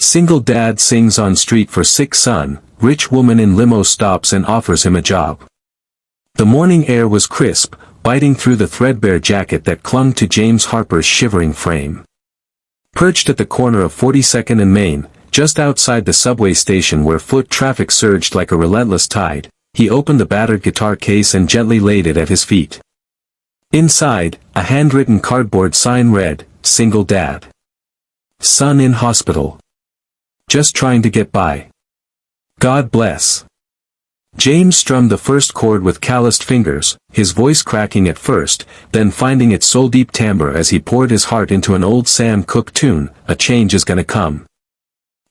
Single dad sings on street for sick son, rich woman in limo stops and offers him a job. The morning air was crisp, biting through the threadbare jacket that clung to James Harper's shivering frame. Perched at the corner of 42nd and Main, just outside the subway station where foot traffic surged like a relentless tide, he opened the battered guitar case and gently laid it at his feet. Inside, a handwritten cardboard sign read, "Single Dad. Son in hospital. Just trying to get by. God bless." James strummed the first chord with calloused fingers, his voice cracking at first, then finding its soul-deep timbre as he poured his heart into an old Sam Cooke tune, "A Change Is Gonna Come."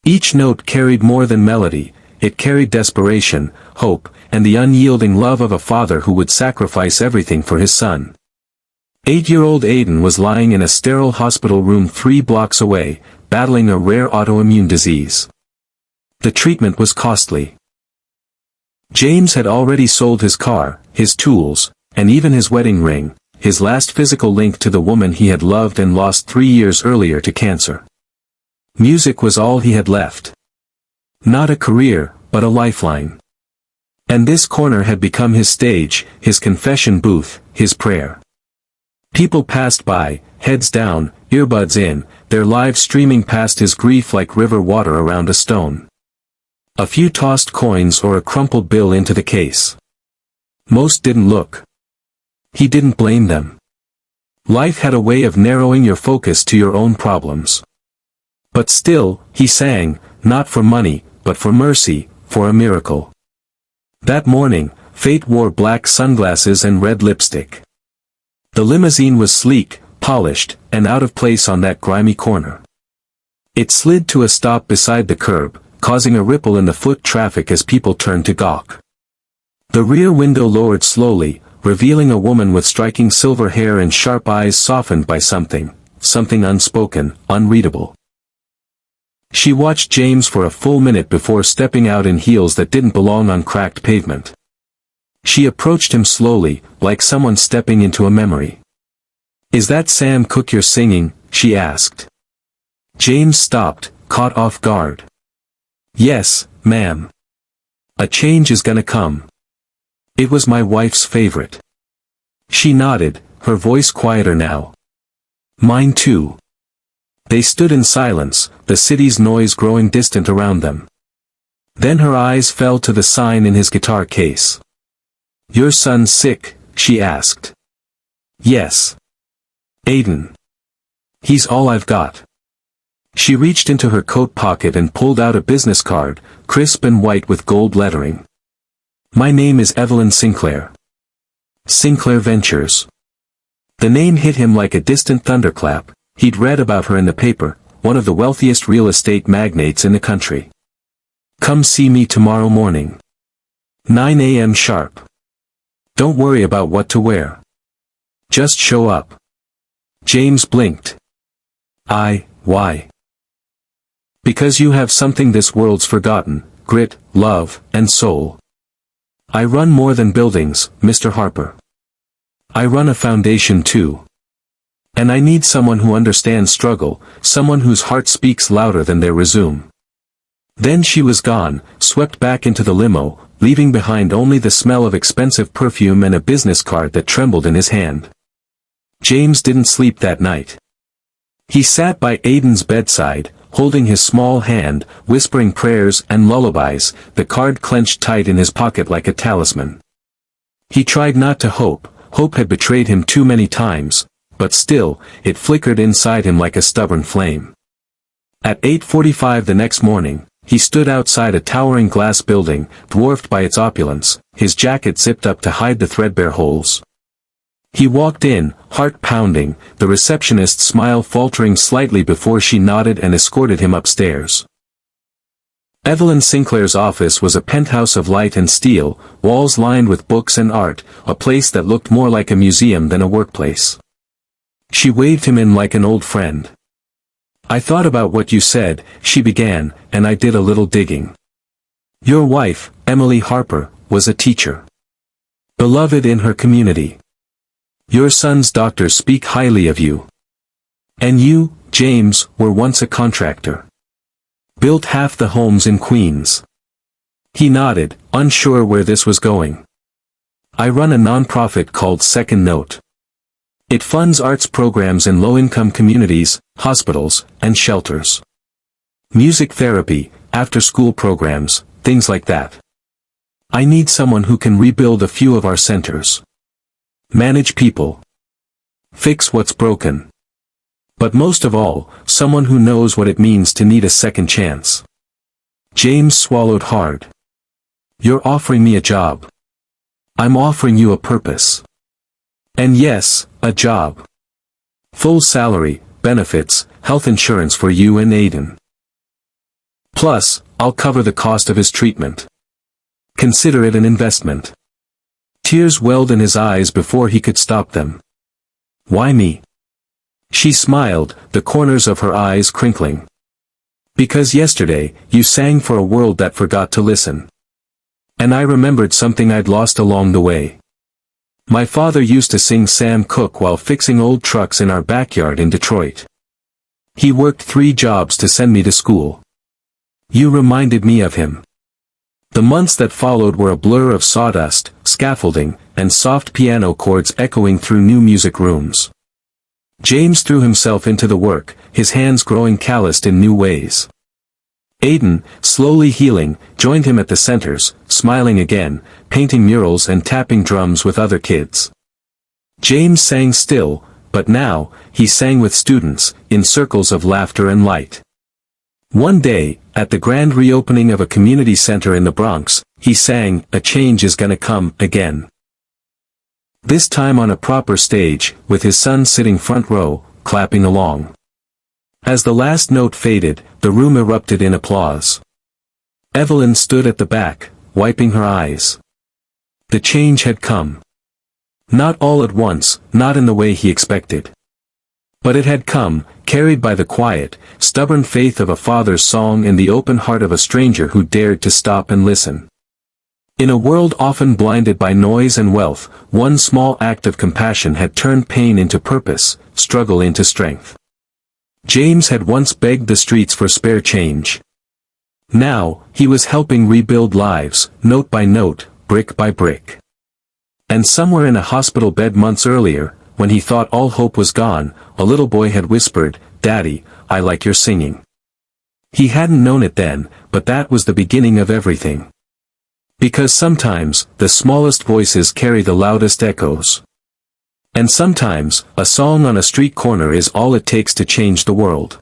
Each note carried more than melody, it carried desperation, hope, and the unyielding love of a father who would sacrifice everything for his son. 8-year-old Aiden was lying in a sterile hospital room 3 blocks away, battling a rare autoimmune disease. The treatment was costly. James had already sold his car, his tools, and even his wedding ring, his last physical link to the woman he had loved and lost 3 years earlier to cancer. Music was all he had left. Not a career, but a lifeline. And this corner had become his stage, his confession booth, his prayer. People passed by, heads down, earbuds in, their lives streaming past his grief like river water around a stone. A few tossed coins or a crumpled bill into the case. Most didn't look. He didn't blame them. Life had a way of narrowing your focus to your own problems. But still, he sang, not for money, but for mercy, for a miracle. That morning, fate wore black sunglasses and red lipstick. The limousine was sleek, polished, and out of place on that grimy corner. It slid to a stop beside the curb, causing a ripple in the foot traffic as people turned to gawk. The rear window lowered slowly, revealing a woman with striking silver hair and sharp eyes softened by something unspoken, unreadable. She watched James for a full minute before stepping out in heels that didn't belong on cracked pavement. She approached him slowly, like someone stepping into a memory. "Is that Sam Cooke you're singing?" she asked. James stopped, caught off guard. "Yes, ma'am. A Change Is Gonna Come. It was my wife's favorite." She nodded, her voice quieter now. "Mine too." They stood in silence, the city's noise growing distant around them. Then her eyes fell to the sign in his guitar case. "Your son's sick?" she asked. "Yes. Aiden. He's all I've got." She reached into her coat pocket and pulled out a business card, crisp and white with gold lettering. "My name is Evelyn Sinclair. Sinclair Ventures." The name hit him like a distant thunderclap. He'd read about her in the paper, one of the wealthiest real estate magnates in the country. "Come see me tomorrow morning. 9 a.m. sharp. Don't worry about what to wear. Just show up." James blinked. Why? "Because you have something this world's forgotten, grit, love, and soul. I run more than buildings, Mr. Harper. I run a foundation too. And I need someone who understands struggle, someone whose heart speaks louder than their resume." Then she was gone, swept back into the limo, leaving behind only the smell of expensive perfume and a business card that trembled in his hand. James didn't sleep that night. He sat by Aiden's bedside, holding his small hand, whispering prayers and lullabies, the card clenched tight in his pocket like a talisman. He tried not to hope had betrayed him too many times, but still, it flickered inside him like a stubborn flame. At 8:45 the next morning, he stood outside a towering glass building, dwarfed by its opulence, his jacket zipped up to hide the threadbare holes. He walked in, heart pounding, the receptionist's smile faltering slightly before she nodded and escorted him upstairs. Evelyn Sinclair's office was a penthouse of light and steel, walls lined with books and art, a place that looked more like a museum than a workplace. She waved him in like an old friend. "I thought about what you said," she began, "and I did a little digging. Your wife, Emily Harper, was a teacher. Beloved in her community. Your son's doctors speak highly of you. And you, James, were once a contractor. Built half the homes in Queens. He nodded, unsure where this was going. I run a non-profit called Second Note. It funds arts programs in low-income communities, hospitals, and shelters. Music therapy, after-school programs, things like that. I need someone who can rebuild a few of our centers. Manage people. Fix what's broken. But most of all, someone who knows what it means to need a second chance. James swallowed hard. You're offering me a job. I'm offering you a purpose. And yes, a job. Full salary, benefits, health insurance for you and Aiden. Plus, I'll cover the cost of his treatment. Consider it an investment. Tears welled in his eyes before he could stop them. Why me? She smiled, the corners of her eyes crinkling. Because yesterday, you sang for a world that forgot to listen. And I remembered something I'd lost along the way. My father used to sing Sam Cooke while fixing old trucks in our backyard in Detroit. He worked 3 jobs to send me to school. You reminded me of him. The months that followed were a blur of sawdust, scaffolding, and soft piano chords echoing through new music rooms. James threw himself into the work, his hands growing calloused in new ways. Aiden, slowly healing, joined him at the centers, smiling again, painting murals and tapping drums with other kids. James sang still, but now, he sang with students, in circles of laughter and light. One day, at the grand reopening of a community center in the Bronx, he sang, "A Change Is Gonna Come Again." This time on a proper stage, with his son sitting front row, clapping along. As the last note faded, the room erupted in applause. Evelyn stood at the back, wiping her eyes. The change had come. Not all at once, not in the way he expected. But it had come, carried by the quiet, stubborn faith of a father's song and the open heart of a stranger who dared to stop and listen. In a world often blinded by noise and wealth, one small act of compassion had turned pain into purpose, struggle into strength. James had once begged the streets for spare change. Now, he was helping rebuild lives, note by note, brick by brick. And somewhere in a hospital bed months earlier, when he thought all hope was gone, a little boy had whispered, "Daddy, I like your singing." He hadn't known it then, but that was the beginning of everything. Because sometimes, the smallest voices carry the loudest echoes. And sometimes, a song on a street corner is all it takes to change the world.